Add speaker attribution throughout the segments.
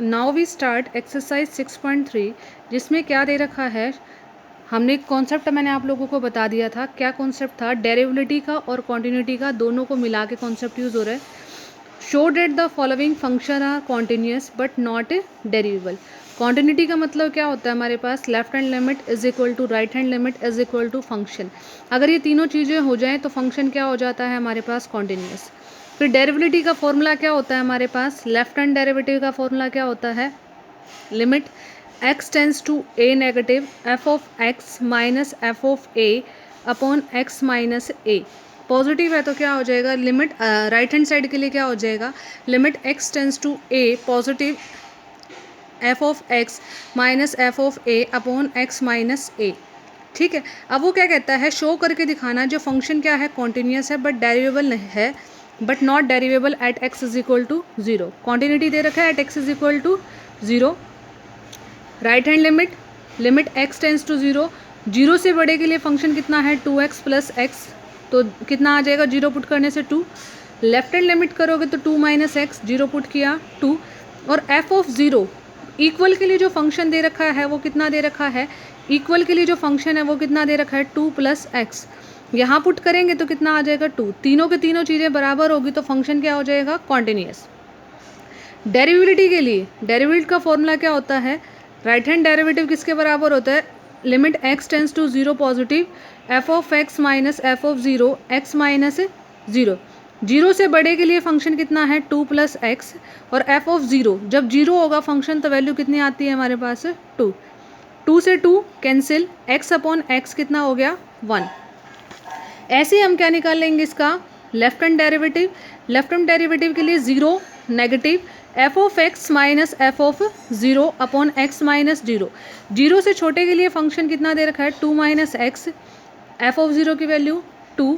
Speaker 1: Now we start exercise 6.3 जिसमें क्या दे रखा है। हमने एक कॉन्सेप्ट मैंने आप लोगों को बता दिया था। क्या कॉन्सेप्ट था? डेरिवेबिलिटी का और कॉन्टिन्यूटी का, दोनों को मिला के कॉन्सेप्ट यूज़ हो रहा है। Show that the following function are continuous but not derivable. Continuity का मतलब क्या होता है? हमारे पास left hand limit is equal to right hand limit is equal to function. अगर ये तीनों चीज़ें हो जाएं तो फंक्शन क्या हो जाता है हमारे पास? कॉन्टिन्यूस। फिर डेरिवेबिलिटी का फॉर्मूला क्या होता है हमारे पास? लेफ्ट हैंड डेरिवेटिव का फॉर्मूला क्या होता है? Limit x tends to a negative f of x minus f of a upon x minus a। Positive है तो क्या हो जाएगा? लिमिट राइट हैंड साइड के लिए क्या हो जाएगा? Limit x tends to a positive f of x minus f of a upon x minus a। ठीक है। अब वो क्या कहता है? शो करके दिखाना जो फंक्शन क्या है? कॉन्टिन्यूस है बट डेरिवेबल है, but not derivable at x is equal to zero. Continuity दे रखा है at x is equal to zero. Right hand limit, limit x tends to zero. Zero से बड़े के लिए फंक्शन कितना है? 2x प्लस एक्स, तो कितना आ जाएगा? जीरो पुट करने से 2। लेफ्ट हैंड लिमिट करोगे तो 2 माइनस एक्स, जीरो पुट किया 2। और f ऑफ ज़ीरो इक्वल के लिए जो फंक्शन दे रखा है वो कितना दे रखा है? इक्वल के लिए जो फंक्शन है वो कितना दे रखा है? 2 प्लस एक्स। यहाँ पुट करेंगे तो कितना आ जाएगा? 2। तीनों के तीनों चीज़ें बराबर होगी तो फंक्शन क्या हो जाएगा? कॉन्टिन्यूस। डेरिवेबिलिटी के लिए डेरिवेटिव का फॉर्मूला क्या होता है? राइट हैंड डेरिवेटिव किसके बराबर होता है? Limit x tends to zero positive f of x minus f of zero x minus zero. Zero से बड़े के लिए फंक्शन कितना है? 2 प्लस एक्स। और f ऑफ ज़ीरो, जब जीरो होगा फंक्शन तो वैल्यू कितनी आती है हमारे पास? 2। 2 से 2 कैंसिल, x अपॉन x कितना हो गया? 1। ऐसे हम क्या निकाल लेंगे इसका? Left hand derivative. Left hand derivative के लिए zero negative f of x minus f of zero upon x minus zero. Zero से छोटे के लिए फंक्शन कितना दे रखा है? 2 minus x. f of zero की वैल्यू 2।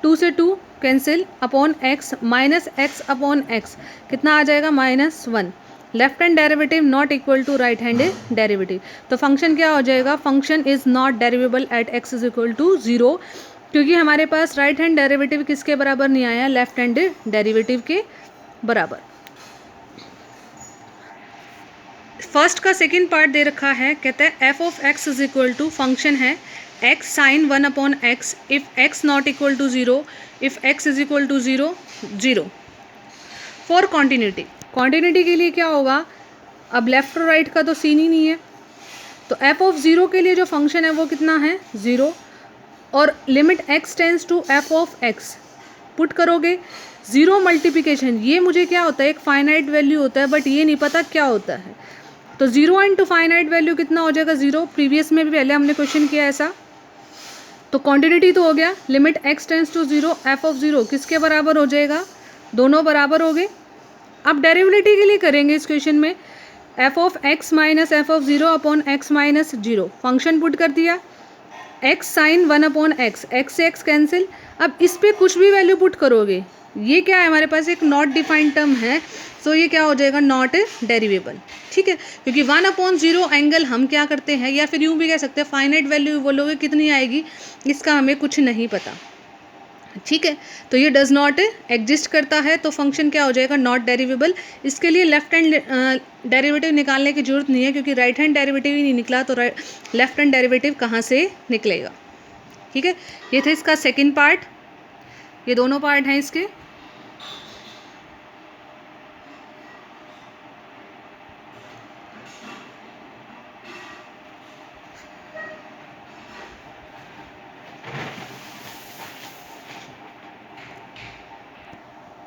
Speaker 1: 2 से 2 cancel upon x minus x upon x कितना आ जाएगा? -1। Left hand derivative not equal to right hand derivative, तो फंक्शन क्या हो जाएगा? Function is not derivable at x is equal to zero, क्योंकि हमारे पास राइट हैंड डेरिवेटिव किसके बराबर नहीं आया? लेफ्ट हैंड डेरिवेटिव के बराबर। फर्स्ट का सेकंड पार्ट दे रखा है, कहता है f of x is equal to function है x sine 1 upon x if x not equal to zero, if x is equal to zero, zero. For continuity, continuity के लिए क्या होगा? अब लेफ्ट और राइट का तो सीन ही नहीं है, तो f ऑफ ज़ीरो के लिए जो फंक्शन है वो कितना है? ज़ीरो। और limit x tends to f of x put करोगे, ज़ीरो मल्टीप्लिकेशन, ये मुझे क्या होता है? एक फाइनाइट वैल्यू होता है बट ये नहीं पता क्या होता है, तो जीरो इंटू फाइनाइट वैल्यू कितना हो जाएगा? जीरो। प्रीवियस में भी पहले हमने क्वेश्चन किया ऐसा। तो क्वांटिटी तो हो गया, limit x tends to zero f of zero किसके बराबर हो जाएगा? दोनों बराबर हो गए। अब डेरिवेबिलिटी के लिए करेंगे इस क्वेश्चन में, f of x minus f of zero upon x minus zero. Function put कर दिया x sine 1 upon x, x से x कैंसिल। अब इस पर कुछ भी वैल्यू पुट करोगे, ये क्या है हमारे पास? एक नॉट डिफाइंड टर्म है, सो ये क्या हो जाएगा? नॉट डेरिवेबल। ठीक है, क्योंकि 1 अपॉन जीरो एंगल हम क्या करते हैं, या फिर यूँ भी कह सकते हैं फाइनाइट वैल्यू बोलोगे कितनी आएगी इसका हमें कुछ नहीं पता। ठीक है, तो ये डज नॉट एग्जिस्ट करता है, तो फंक्शन क्या हो जाएगा? नॉट डेरिवेबल। इसके लिए लेफ्ट हैंड डेरिवेटिव निकालने की जरूरत नहीं है, क्योंकि राइट हैंड डेरिवेटिव ही नहीं निकला तो लेफ्ट हैंड डेरिवेटिव कहाँ से निकलेगा? ठीक है, ये था इसका सेकंड पार्ट। ये दोनों पार्ट हैं इसके।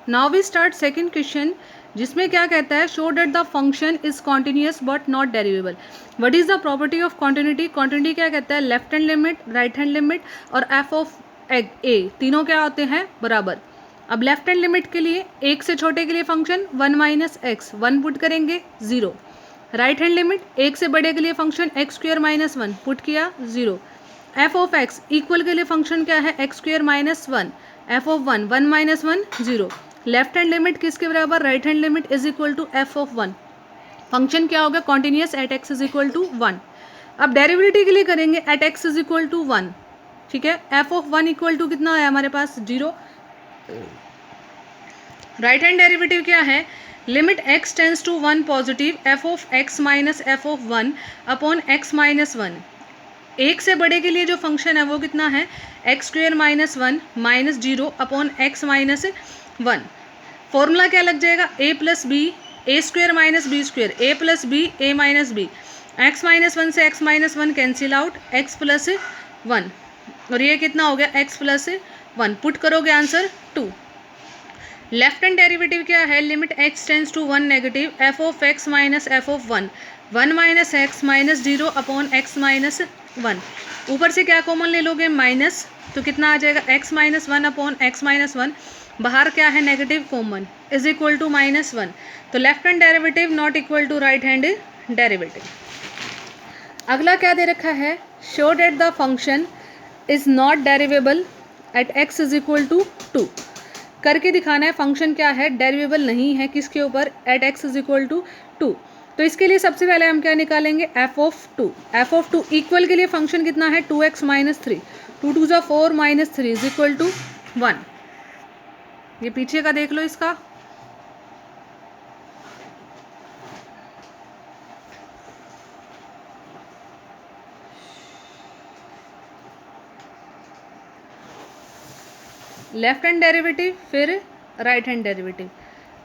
Speaker 1: Now we start second question, जिसमें क्या कहता है? Show that the function is continuous but not derivable. What is the property of continuity? Continuity क्या कहता है? Left hand limit, right hand limit और f ऑफ a तीनों क्या होते हैं? बराबर। अब लेफ्ट हैंड लिमिट के लिए एक से छोटे के लिए फंक्शन 1 माइनस एक्स, 1 पुट करेंगे 0। राइट हैंड लिमिट एक से बड़े के लिए function x square minus 1 put किया 0। f ऑफ x इक्वल के लिए फंक्शन क्या है? X square minus 1, f of 1 1 minus 1 0। Left hand limit किसके बराबर? Right hand limit is equal to f of 1। Function क्या होगा? Continuous at x is equal to 1। अब डेरिवेबिलिटी के लिए करेंगे at x is equal to 1। ठीक है, f ऑफ 1 इक्वल टू कितना है हमारे पास? 0। राइट हैंड डेरिवेटिव क्या है? Limit x tends to 1 positive f of x minus f of 1 upon x minus 1। एक से बड़े के लिए जो फंक्शन है वो कितना है, x square minus 1 minus 0 upon x minus 1। Formula क्या लग जाएगा, a plus b, a square minus b square, a plus b, a minus b. x minus 1 से x minus 1 cancel out, x plus 1, और ये कितना हो गया, x प्लस 1। पुट करोगे आंसर 2। लेफ्ट हैंड डेरिवेटिव क्या है, limit x tends to 1 negative f of x minus f of 1 1 minus x minus 0 upon x minus 1। ऊपर से क्या कॉमन ले लोगे, माइनस, तो कितना आ जाएगा, x minus 1 upon x minus 1। बाहर क्या है, negative common, is equal to minus 1। तो left hand derivative not equal to right hand derivative. अगला क्या दे रखा है, show that the function is not derivable at x is equal to 2। करके दिखाना है फंक्शन क्या है, डेरिवेबल नहीं है किसके ऊपर, at x is equal to 2। तो इसके लिए सबसे पहले हम क्या निकालेंगे, f of 2। f of 2 equal के लिए फंक्शन कितना है, 2x माइनस 3, 2 2 जा 4 माइनस 3 इज इक्वल टू 1। ये पीछे का देख लो इसका, लेफ्ट हैंड डेरिवेटिव फिर right hand derivative.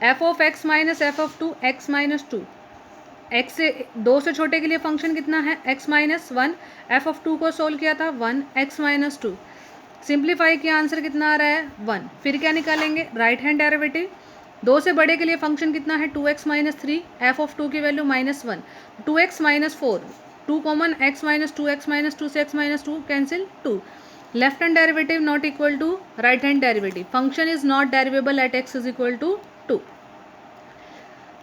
Speaker 1: f of x minus f of 2 x minus 2, x से 2 से छोटे के लिए फंक्शन कितना है, x माइनस 1। f ऑफ 2 को सोल्व किया था 1 x माइनस 2, सिंप्लीफाई किया आंसर कितना आ रहा है 1। फिर क्या निकालेंगे, राइट हैंड डेरिवेटिव। 2 से बड़े के लिए फंक्शन कितना है, 2x माइनस 3, f ऑफ 2 की value minus 1, 2x minus 4, 2 common, x minus 2, x minus 2 से x minus 2 cancel 2। Left hand derivative not equal to right hand derivative, function is not derivable at x is equal to 2।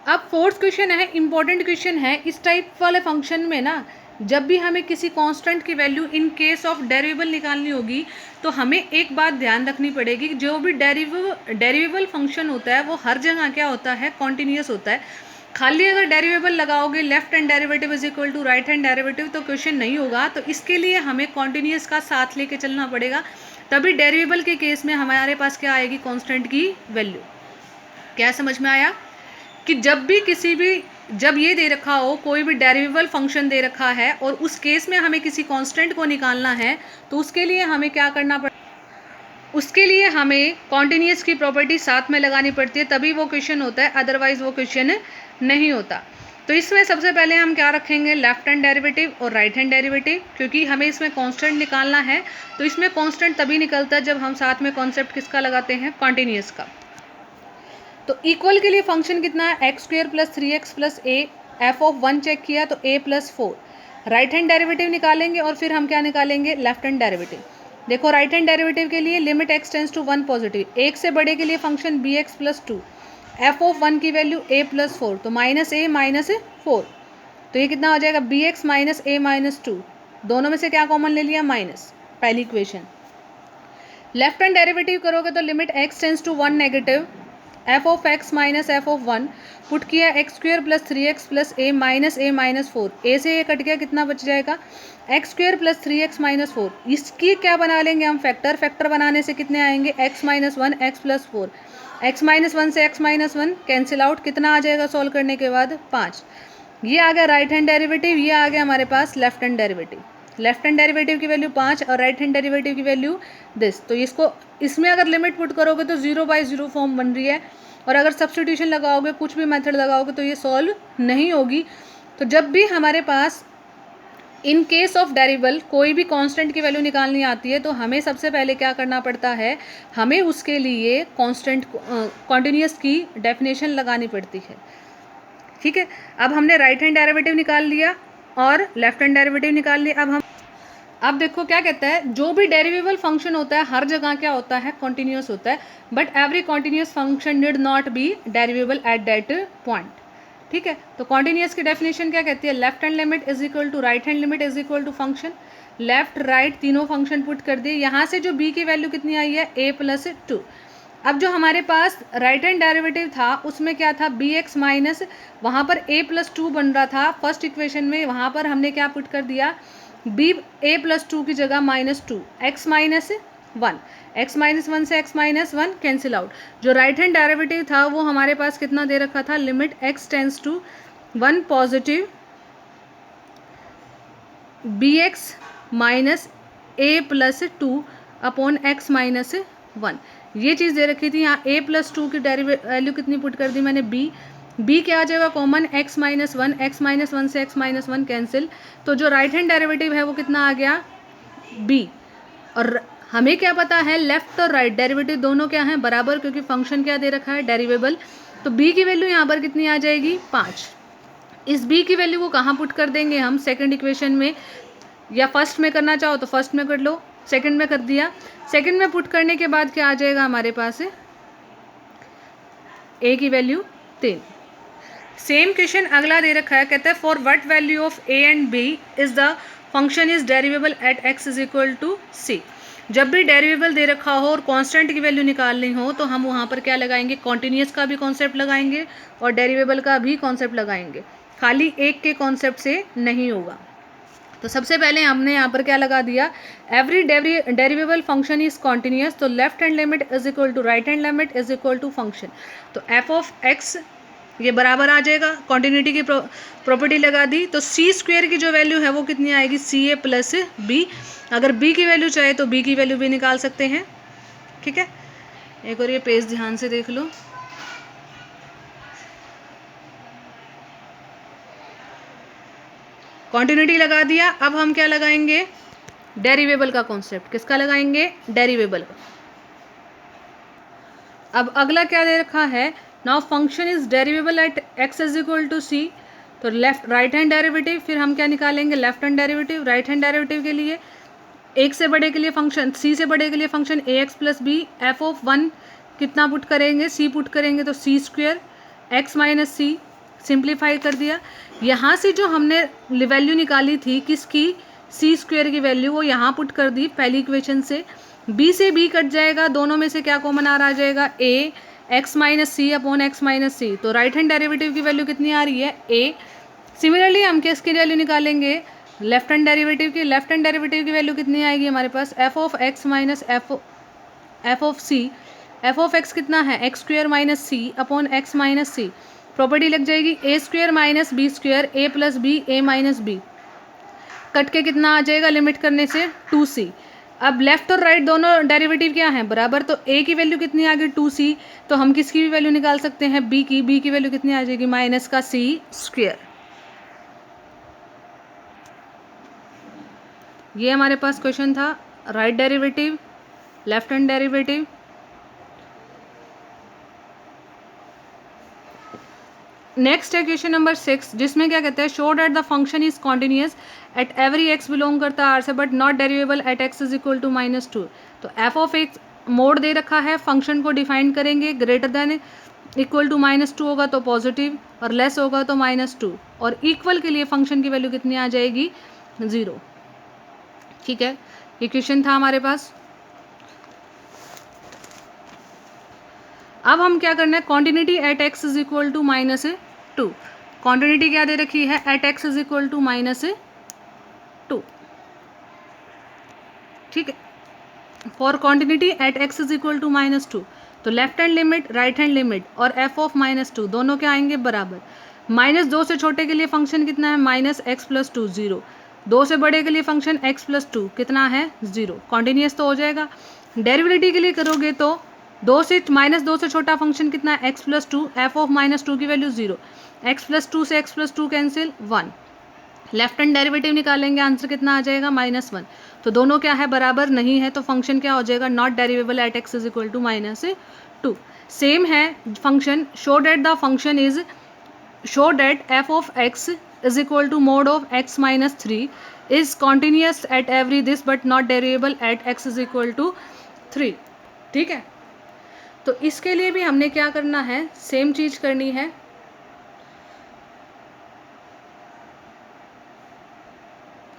Speaker 1: अब fourth question है, important question है। इस type वाले function में ना, जब भी हमें किसी कांस्टेंट की वैल्यू इन केस ऑफ डेरिवेबल निकालनी होगी तो हमें एक बात ध्यान रखनी पड़ेगी कि जो भी डेरिवेबल फंक्शन होता है वो हर जगह क्या होता है, कॉन्टिन्यूस होता है। खाली अगर डेरिवेबल लगाओगे left hand derivative is equal to right hand derivative तो क्वेश्चन नहीं होगा। तो इसके लिए हमें कॉन्टिन्यूस का साथ लेके चलना पड़ेगा, तभी डेरिवेबल के केस में हमारे पास क्या आएगी, कांस्टेंट की वैल्यू। क्या समझ में आया कि जब ये दे रखा हो, कोई भी डेरिवेबल फंक्शन दे रखा है और उस केस में हमें किसी कांस्टेंट को निकालना है तो उसके लिए हमें क्या करना पड़ेगा, उसके लिए हमें कॉन्टिन्यूस की प्रॉपर्टी साथ में लगानी पड़ती है, तभी वो क्वेश्चन होता है, अदरवाइज वो क्वेश्चन नहीं होता। तो इसमें सबसे पहले हम क्या रखेंगे, लेफ्ट हैंड डेरिवेटिव और राइट हैंड डेरिवेटिव, क्योंकि हमें इसमें कांस्टेंट निकालना है। तो इसमें कांस्टेंट तभी निकलता है जब हम साथ में कॉन्सेप्ट किसका लगाते हैं, कॉन्टिन्यूस का। तो इक्वल के लिए फंक्शन कितना है, x square plus 3x plus a, f of 1 check किया तो a plus 4। Right hand derivative निकालेंगे और फिर हम क्या निकालेंगे, लेफ्ट हैंड डेरिवेटिव। देखो राइट हैंड डेरिवेटिव के लिए limit x tends to 1 positive, एक से बड़े के लिए function bx plus 2, f of 1 की वैल्यू a प्लस 4, तो माइनस a माइनस 4, तो ये कितना हो जाएगा, bx माइनस a माइनस 2। दोनों में से क्या कॉमन ले लिया, माइनस, पहली इक्वेशन। लेफ्ट हैंड डेरिवेटिव करोगे तो limit x tends to 1 negative, f of x minus f of 1, put किया x square plus 3x plus a minus 4, a से ये कट गया, कितना बच जाएगा, x square plus 3x minus 4। इसकी क्या बना लेंगे हम, फैक्टर। फैक्टर बनाने से कितने आएंगे, x minus 1 x plus 4, x minus 1 से x माइनस 1 कैंसिल आउट, कितना आ जाएगा सॉल्व करने के बाद, 5। ये आ गया राइट हैंड डेरिवेटिव, ये आ गया हमारे पास left hand derivative. Left hand derivative की वैल्यू 5 और राइट हैंड डेरिवेटिव की वैल्यू दिस। तो इसको इसमें अगर लिमिट पुट करोगे तो 0/0 फॉर्म बन रही है, और अगर सब्स्टिट्यूशन लगाओगे, कुछ भी मेथड लगाओगे तो ये सॉल्व नहीं होगी। तो जब भी हमारे पास इन केस ऑफ डेरिवेबल कोई भी कांस्टेंट की वैल्यू निकालनी आती है तो हमें सबसे पहले क्या करना पड़ता है, हमें उसके लिए कांस्टेंट कॉन्टिन्यूस की डेफिनेशन लगानी पड़ती है। ठीक है, अब हमने राइट हैंड डेरिवेटिव निकाल लिया और लेफ्ट हैंड डेरिवेटिव निकाल लिया। अब देखो क्या कहता है, जो भी डेरिवेबल फंक्शन होता है हर जगह क्या होता है, कॉन्टिन्यूस होता है, but every continuous function did not be derivable at that point. ठीक है, तो कॉन्टिन्यूस की डेफिनेशन क्या कहती है, left hand limit is equal to right hand limit is equal to function, left right तीनों फंक्शन पुट कर दिए। यहाँ से जो b की वैल्यू कितनी आई है, a प्लस 2। अब जो हमारे पास राइट हैंड डेरिवेटिव था उसमें क्या था, bx माइनस, वहाँ पर a प्लस 2 बन रहा था फर्स्ट इक्वेशन में, वहाँ पर हमने क्या पुट कर दिया, b a प्लस 2 की जगह minus 2, x minus 1। x minus one से x माइनस वन कैंसिल आउट। जो राइट हैंड डेरिवेटिव था वो हमारे पास कितना दे रखा था, limit x tends to 1 positive bx minus a plus 2 upon x minus 1, ये चीज़ दे रखी थी। यहाँ a प्लस 2 की वैल्यू कितनी पुट कर दी मैंने, b क्या आ जाएगा common, x minus one, x minus one से x माइनस वन कैंसिल, तो जो राइट हैंड डेरिवेटिव है वो कितना आ गया b। और हमें क्या पता है, लेफ्ट और राइट डेरिवेटिव दोनों क्या हैं, बराबर, क्योंकि फंक्शन क्या दे रखा है, डेरिवेबल। तो b की वैल्यू यहाँ पर कितनी आ जाएगी, 5। इस b की वैल्यू को कहाँ पुट कर देंगे हम, सेकंड इक्वेशन में, या फर्स्ट में करना चाहो तो फर्स्ट में कर लो, सेकंड में कर दिया। सेकंड में पुट करने के बाद क्या आ जाएगा हमारे पास, a की वैल्यू 3। सेम क्वेश्चन अगला दे रखा है, कहता है for what value of a and b is the function is derivable at x is equal to c। जब भी डेरिवेबल दे रखा हो और कांस्टेंट की वैल्यू निकालनी हो तो हम वहाँ पर क्या लगाएंगे, कॉन्टिन्यूस का भी कॉन्सेप्ट लगाएंगे और डेरिवेबल का भी कॉन्सेप्ट लगाएंगे, खाली एक के कॉन्सेप्ट से नहीं होगा। तो सबसे पहले हमने यहाँ पर क्या लगा दिया, every derivable function is continuous, तो left hand limit is equal to right hand limit is equal to function. तो एफ ऑफ एक्स ये बराबर आ जाएगा, कॉन्टिन्यूटी की प्रॉपर्टी लगा दी, तो सी स्क्वेयर की जो वैल्यू है वो कितनी आएगी, सी ए प्लस बी। अगर बी की वैल्यू चाहे तो बी की वैल्यू भी निकाल सकते हैं, ठीक है। एक और ये पेज ध्यान से देख लो, कॉन्टिन्यूटी लगा दिया। अब हम क्या लगाएंगे, डेरिवेबल का कॉन्सेप्ट, किसका लगाएंगे, डेरिवेबल का। अब अगला क्या दे रखा है, now function is derivable at x is equal to c, तो लेफ्ट राइट हैंड डेरिवेटिव, फिर हम क्या निकालेंगे, left hand derivative. Right hand derivative के लिए एक से बड़े के लिए फंक्शन, सी से बड़े के लिए function a x plus b, f of 1 कितना पुट करेंगे, सी पुट करेंगे, तो c square x minus c, simplify कर दिया। यहाँ से जो हमने वैल्यू निकाली थी किसकी, सी स्क्वेयर की वैल्यू, वो यहाँ पुट कर दी पहली इक्वेशन से। बी से बी कट जाएगा, दोनों में से क्या कॉमन आ जाएगा, ए x minus c upon x minus सी, तो राइट हैंड डेरिवेटिव की वैल्यू कितनी आ रही है, ए। सिमिलरली हम किसकी वैल्यू निकालेंगे, लेफ्ट हैंड डेरिवेटिव की। लेफ्ट हैंड डेरिवेटिव की वैल्यू कितनी आएगी हमारे पास, f of x minus f of c. F of x कितना है, x square minus c upon x minus c, property लग जाएगी a square minus b square, a plus b, a minus b, cut के कितना आ जाएगा, limit करने से 2c। अब लेफ्ट और राइट दोनों डेरिवेटिव क्या हैं, बराबर, तो a की वैल्यू कितनी आ गई 2c, तो हम किसकी भी वैल्यू निकाल सकते हैं, b की वैल्यू कितनी आ जाएगी, माइनस का c स्क्वेयर। ये हमारे पास क्वेश्चन था, right derivative, left hand derivative. Next है क्वेश्चन नंबर 6, जिसमें क्या कहते हैं, show that the function is continuous at every x belong करता है आर से but not derivable at x is equal to -2। तो एफ ऑफ एक्स मोड दे रखा है, फंक्शन को डिफाइन करेंगे, ग्रेटर देन इक्वल टू -2 होगा तो पॉजिटिव और लेस होगा तो -2, और इक्वल के लिए फंक्शन की वैल्यू कितनी आ जाएगी, 0, ठीक है। ये क्वेश्चन था हमारे पास। अब हम क्या करना है, continuity at x is equal to -2। Continuity क्या दे रखी है, at x is equal to -2, ठीक है। For continuity at x is equal to -2, तो left hand limit, right hand limit और एफ ऑफ -2 दोनों क्या आएंगे, बराबर। -2 से छोटे के लिए फंक्शन कितना है, -x प्लस 2, 0। 2 से बड़े के लिए फंक्शन x प्लस 2 कितना है, 0। कॉन्टिन्यूस तो हो जाएगा। डेरिवेटिव के लिए करोगे तो -2 से छोटा फंक्शन कितना है, x प्लस 2, एफ ऑफ -2 की वैल्यू 0, x प्लस 2 से x plus 2 cancel, 1। Left hand derivative निकालेंगे, आंसर कितना आ जाएगा, -1। तो दोनों क्या है, बराबर नहीं है, तो फंक्शन क्या हो जाएगा, not derivable at x is equal to -2। Same है function, show that f of x is equal to mod of x minus 3 is continuous at every this but not derivable at x is equal to 3, ठीक है। तो इसके लिए भी हमने क्या करना है, सेम चीज करनी है।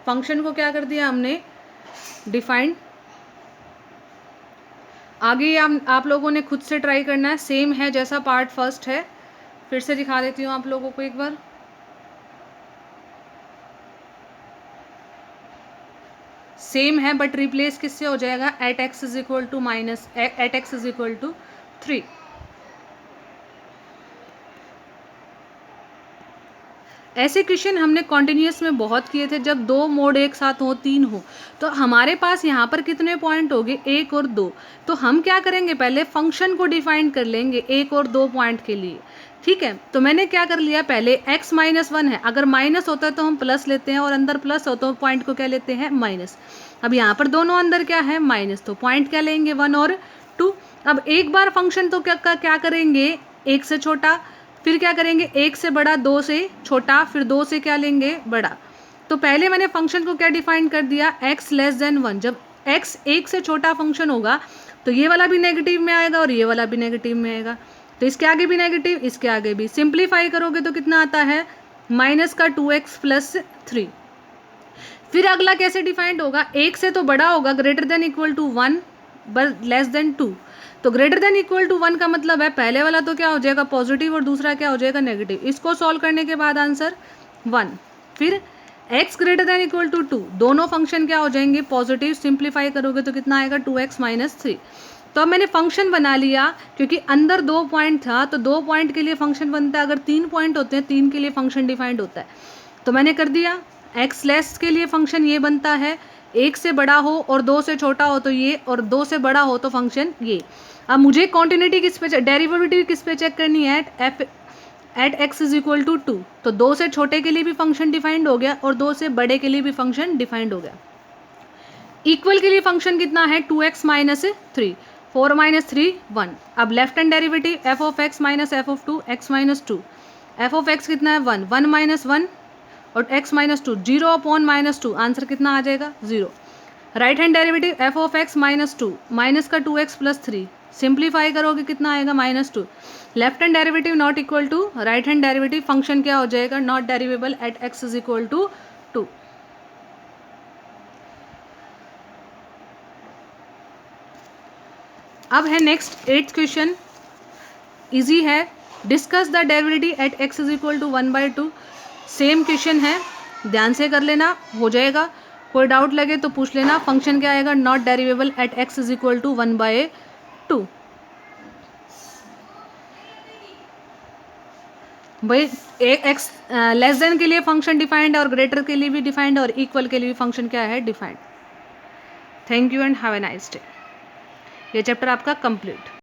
Speaker 1: फंक्शन को क्या कर दिया हमने, डिफाइंड। आगे आप लोगों ने खुद से ट्राई करना है, सेम है जैसा पार्ट फर्स्ट है। फिर से दिखा देती हूँ आप लोगों को एक बार। सेम है बट रिप्लेस किससे हो जाएगा, at x is equal to minus at x is equal to 3। ऐसे क्वेश्चन हमने कॉन्टिन्यूस में बहुत किए थे, जब दो मोड एक साथ हो, तीन हो, तो हमारे पास यहाँ पर कितने पॉइंट हो गए, 1 और 2। तो हम क्या करेंगे, पहले फंक्शन को डिफाइन कर लेंगे 1 और 2 पॉइंट के लिए, ठीक है। तो मैंने क्या कर लिया, पहले x -1 है, अगर माइनस होता है तो हम प्लस लेते हैं, और अंदर प्लस हो तो पॉइंट को क्या लेते हैं, माइनस। अब यहाँ पर दोनों अंदर क्या है, माइनस, तो पॉइंट क्या लेंगे, 1 और 2। अब एक बार फंक्शन तो क्या करेंगे, 1 से छोटा, फिर क्या करेंगे, 1 से बड़ा, 2 से छोटा, फिर 2 से क्या लेंगे, बड़ा। तो पहले मैंने फंक्शन को क्या डिफाइन कर दिया, x < 1। जब x 1 से छोटा फंक्शन होगा तो ये वाला भी नेगेटिव में आएगा और ये वाला भी नेगेटिव में आएगा, तो इसके आगे भी नेगेटिव, इसके आगे भी। सिंप्लीफाई करोगे तो कितना आता है, माइनस का 2x + 3। फिर अगला कैसे डिफाइंड होगा, 1 से तो बड़ा होगा, greater than equal to 1 but less than 2। तो ग्रेटर देन इक्वल टू 1 का मतलब है पहले वाला तो क्या हो जाएगा, पॉजिटिव, और दूसरा क्या हो जाएगा, नेगेटिव। इसको सॉल्व करने के बाद आंसर 1। फिर x greater than equal to 2, दोनों फंक्शन क्या हो जाएंगे, पॉजिटिव। सिंप्लीफाई करोगे तो कितना आएगा, 2x - 3। तो अब मैंने फंक्शन बना लिया, क्योंकि अंदर 2 पॉइंट था, तो 2 पॉइंट के लिए फंक्शन बनता है, अगर 3 पॉइंट होते हैं 3 के लिए फंक्शन डिफाइंड होता है। तो मैंने कर दिया, x लेस के लिए फंक्शन ये बनता है, 1 से बड़ा हो और 2 से छोटा हो तो ये, और 2 से बड़ा हो तो फंक्शन ये। अब मुझे कॉन्टिन्यूटी किस पे, डेरिवेटिव किस पे चेक करनी है, at x is equal to 2। तो 2 से छोटे के लिए भी फंक्शन डिफाइंड हो गया और 2 से बड़े के लिए भी फंक्शन डिफाइंड हो गया। इक्वल के लिए फंक्शन कितना है, 2x - 3, 4 - 3 1। अब left hand derivative f of x - f of 2 x - 2, f of x कितना है, 1, 1 - 1 और x - 2, 0 अपॉन -2, आंसर कितना आ जाएगा, 0। Right hand derivative f of x - 2, minus का 2x + 3, सिंप्लीफाई करोगे कितना आएगा, -2। Left hand derivative not equal to right hand derivative, function क्या हो जाएगा, not derivable at x is equal to 2। अब है नेक्स्ट 8th क्वेश्चन, इजी है। Discuss the derivative at x is equal to 1/2। Same question है, ध्यान से कर लेना, हो जाएगा। कोई डाउट लगे तो पूछ लेना। फंक्शन क्या आएगा, not derivable at x is equal to 1/2। भाई x लेस देन के लिए फंक्शन डिफाइंड है और ग्रेटर के लिए भी डिफाइंड है और इक्वल के लिए भी फंक्शन क्या है, defined. Thank you and have a nice day. ये चैप्टर आपका कंप्लीट।